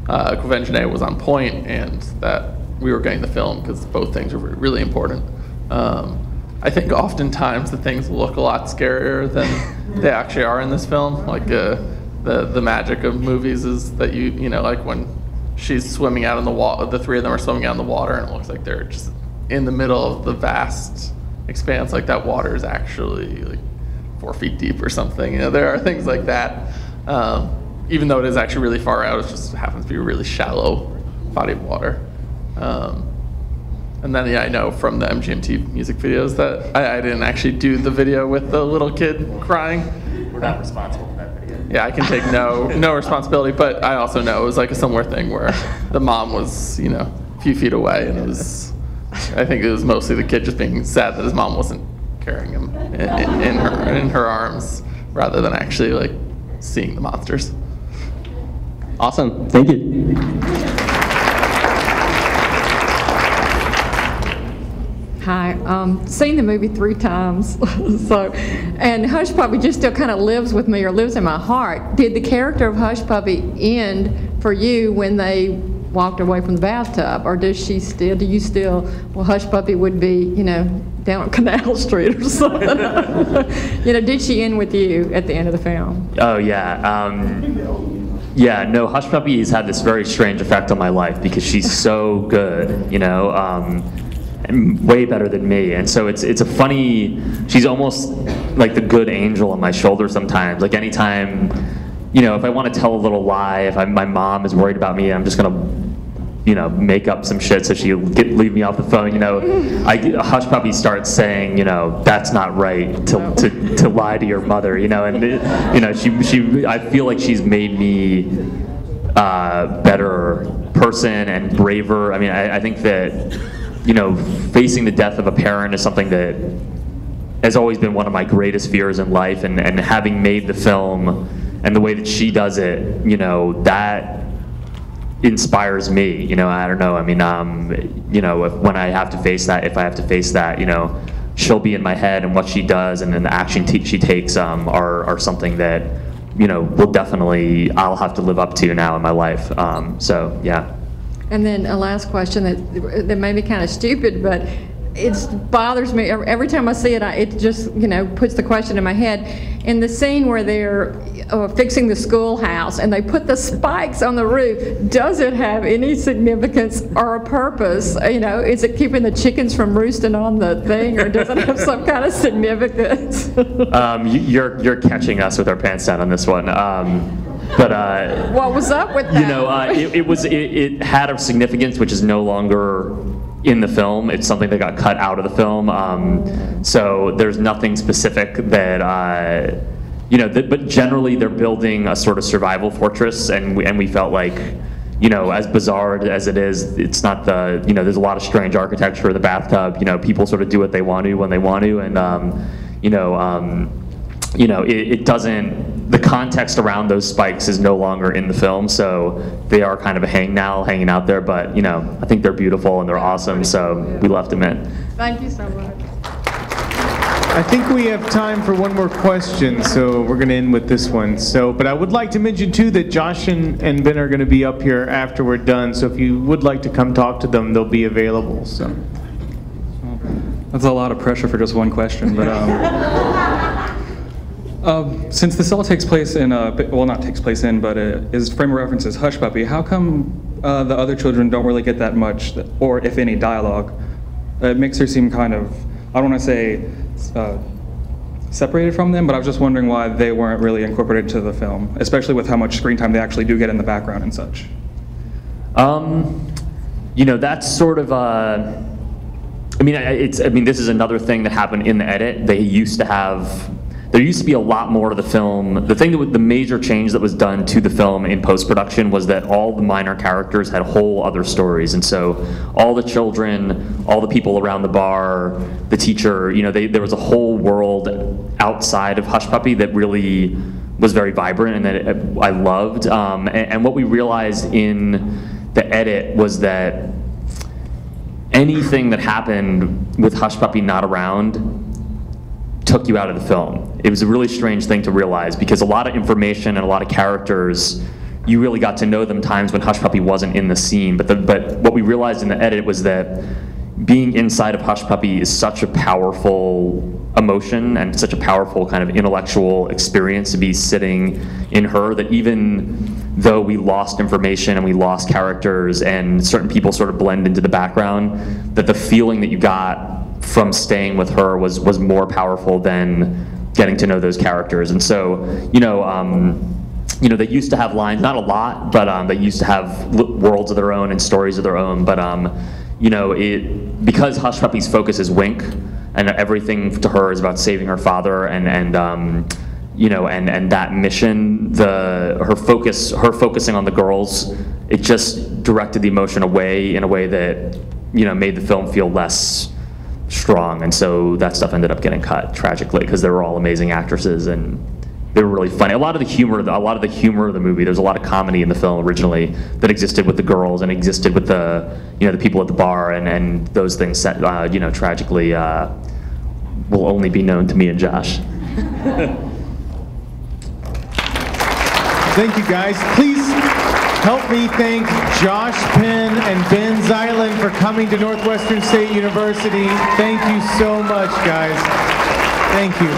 Quvenzhané was on point and that we were getting the film, because both things are really important. I think oftentimes the things look a lot scarier than they actually are in this film. Like the magic of movies is that like when she's swimming out in the water, the three of them are swimming out in the water, and it looks like they're just in the middle of the vast expanse. Like that water is actually like 4 feet deep or something. There are things like that. Even though it is actually really far out, it just happens to be a really shallow body of water. And then I know from the MGMT music videos that I didn't actually do the video with the little kid crying. We're not responsible for that video. Yeah, I can take no responsibility, but I also know it was like a similar thing where the mom was, a few feet away, and I think it was mostly the kid just being sad that his mom wasn't carrying him in her arms, rather than actually like seeing the monsters. Awesome, thank you. Hi, seen the movie 3 times, and Hushpuppy just still kind of lives with me, or lives in my heart. Did the character of Hushpuppy end for you when they walked away from the bathtub, or do you still, Hushpuppy would be, down Canal Street or something? Did she end with you at the end of the film? Oh yeah. No, Hushpuppy has had this very strange effect on my life because she's so good, and way better than me. And so it's a funny, she's almost like the good angel on my shoulder sometimes. Like anytime, if I want to tell a little lie, if my mom is worried about me, I'm just gonna, make up some shit so she'll leave me off the phone. Hushpuppy starts saying, that's not right to lie to your mother. And she I feel like she's made me a better person and braver. I mean, I think that facing the death of a parent is something that has always been one of my greatest fears in life, and having made the film and the way that she does it, that inspires me. I don't know. I mean, when I have to face that, if I have to face that, she'll be in my head, and what she does and then the action she takes are something that, will definitely, I'll have to live up to now in my life. So, yeah. And then a last question that may be kind of stupid, but it bothers me every time I see it. It just, puts the question in my head. In the scene where they're fixing the schoolhouse and they put the spikes on the roof, does it have any significance or a purpose? Is it keeping the chickens from roosting on the thing, or does it have some kind of significance? You're catching us with our pants down on this one. But what was up with that? It had a significance which is no longer in the film. It's something that got cut out of the film. So there's nothing specific that but generally they're building a sort of survival fortress, and we felt like, as bizarre as it is, it's not there's a lot of strange architecture in the bathtub. People sort of do what they want to when they want to, and it doesn't. The context around those spikes is no longer in the film, so they are kind of hanging out there. But I think they're beautiful and they're awesome, so we left them in. Thank you so much. I think we have time for one more question, so we're going to end with this one. But I would like to mention too that Josh and Ben are going to be up here after we're done. So if you would like to come talk to them, they'll be available. So that's a lot of pressure for just one question, but. Since this all takes place in, not takes place in, but his frame of reference is Hushpuppy, how come the other children don't really get that much, or if any, dialogue? It makes her seem kind of, I don't want to say separated from them, but I was just wondering why they weren't really incorporated to the film, especially with how much screen time they actually do get in the background and such. That's sort of, this is another thing that happened in the edit. There used to be a lot more to the film. The major change that was done to the film in post-production was that all the minor characters had whole other stories. And so all the children, all the people around the bar, the teacher, there was a whole world outside of Hushpuppy that really was very vibrant and that I loved. And what we realized in the edit was that anything that happened with Hushpuppy not around took you out of the film. It was a really strange thing to realize, because a lot of information and a lot of characters, you really got to know them times when Hushpuppy wasn't in the scene. But what we realized in the edit was that being inside of Hushpuppy is such a powerful emotion and such a powerful kind of intellectual experience to be sitting in her, that even though we lost information and we lost characters and certain people sort of blend into the background, that the feeling that you got from staying with her was more powerful than getting to know those characters. And so, they used to have lines, not a lot, but they used to have worlds of their own and stories of their own. But because Hushpuppy's focus is Wink, and everything to her is about saving her father and that mission, her focusing on the girls, it just directed the emotion away in a way that made the film feel less strong, and so that stuff ended up getting cut tragically, because they were all amazing actresses and they were really funny. A lot of the humor of the movie, there's a lot of comedy in the film originally that existed with the girls and existed with the the people at the bar, and those things tragically will only be known to me and Josh. Thank you, guys. Please help me thank Josh, Penn, and Benh Zeitlin for coming to Northwestern State University. Thank you so much, guys. Thank you.